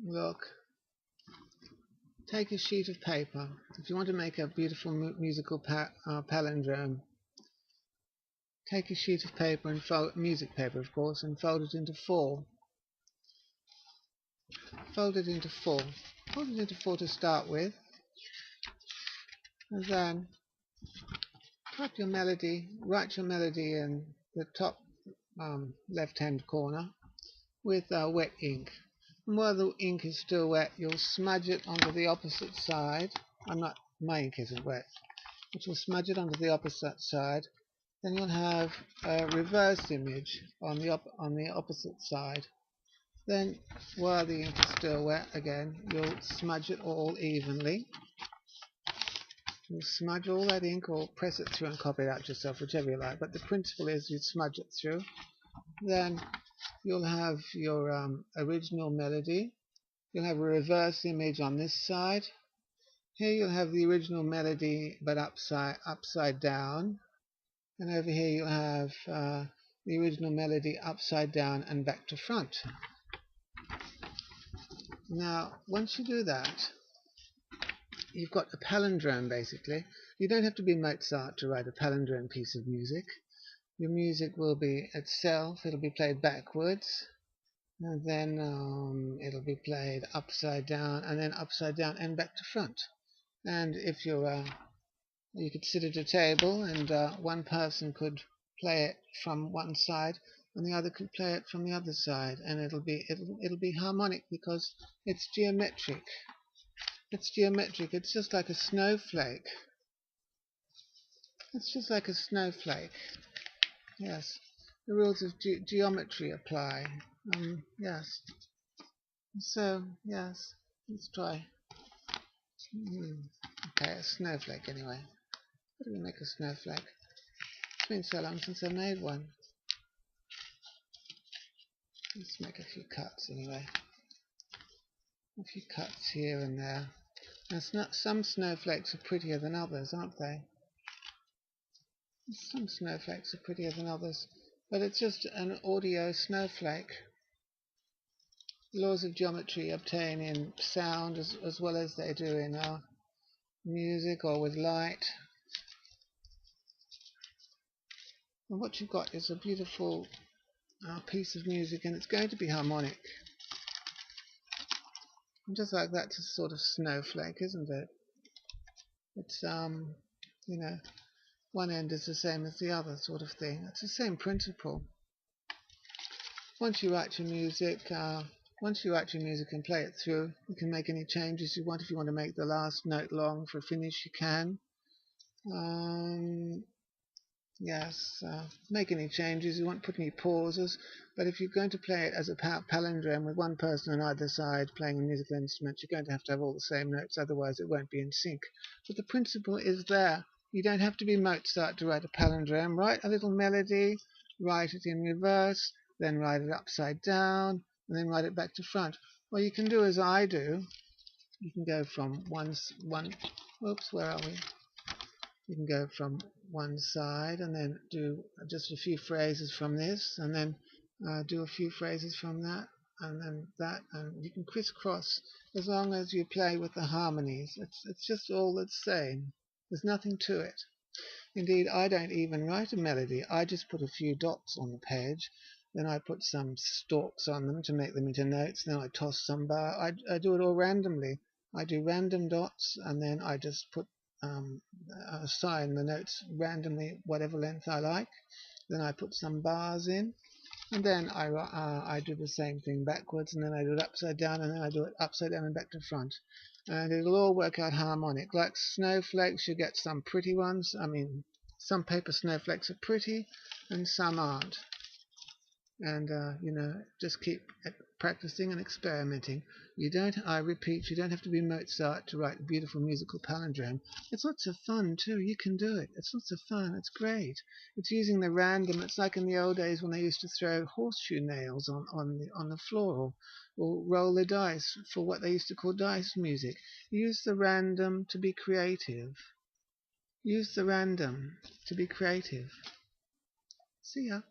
look, take a sheet of paper. If you want to make a beautiful musical palindrome, take a sheet of paper and fold music paper, of course, and fold it into four. Fold it into four. Fold it into four to start with, and then write your melody in the top left-hand corner with wet ink. And while the ink is still wet, you'll smudge it onto the opposite side. My ink isn't wet. But you'll smudge it onto the opposite side. Then you'll have a reverse image on the opposite side. Then, while the ink is still wet again, you'll smudge it all evenly. You'll smudge all that ink, or press it through and copy it out yourself, whichever you like. But the principle is you smudge it through. Then you'll have your original melody. You'll have a reverse image on this side. Here you'll have the original melody, but upside down. And over here you'll have the original melody upside down and back to front. Now, once you do that, you've got a palindrome, basically. You don't have to be Mozart to write a palindrome piece of music. Your music will be itself. It'll be played backwards, and then it'll be played upside down, and then upside down and back to front. And if you could sit at a table, and one person could play it from one side, and the other could play it from the other side, and it'll be harmonic because it's geometric. It's geometric. It's just like a snowflake. It's just like a snowflake. Yes, the rules of geometry apply. Yes. So yes, let's try. Okay, a snowflake anyway. How do we make a snowflake? It's been so long since I made one. Let's make a few cuts anyway. A few cuts here and there. Now, some snowflakes are prettier than others, aren't they? Some snowflakes are prettier than others, but it's just an audio snowflake. Laws of geometry obtain in sound as well as they do in music or with light. And what you've got is a beautiful piece of music, and it's going to be harmonic. And just like that's a sort of snowflake, isn't it? It's you know, one end is the same as the other, sort of thing. It's the same principle. Once you write your music and play it through, you can make any changes you want. If you want to make the last note long for a finish, you can. Yes, make any changes. You won't put any pauses. But if you're going to play it as a palindrome with one person on either side playing a musical instrument, you're going to have all the same notes, otherwise it won't be in sync. But the principle is there. You don't have to be Mozart to write a palindrome. Write a little melody, write it in reverse, then write it upside down, and then write it back to front. Well, you can do as I do. You can go from oops, where are we? You can go from one side and then do just a few phrases from this, and then do a few phrases from that, and then that, and you can crisscross as long as you play with the harmonies. It's just all the same. There's nothing to it. Indeed, I don't even write a melody. I just put a few dots on the page, then I put some stalks on them to make them into notes, then I toss some bar. I do it all randomly. I do random dots, and then I just put assign the notes randomly, whatever length I like. Then I put some bars in, and then I do the same thing backwards, and then I do it upside down, and then I do it upside down and back to front. And it'll all work out harmonic. Like snowflakes, you get some pretty ones. I mean, some paper snowflakes are pretty, and some aren't. And just keep practicing and experimenting. I repeat, you don't have to be Mozart to write a beautiful musical palindrome. It's lots of fun too. You can do it. It's lots of fun. It's great. It's using the random. It's like in the old days when they used to throw horseshoe nails on the floor, or roll the dice for what they used to call dice music. Use the random to be creative. Use the random to be creative. See ya.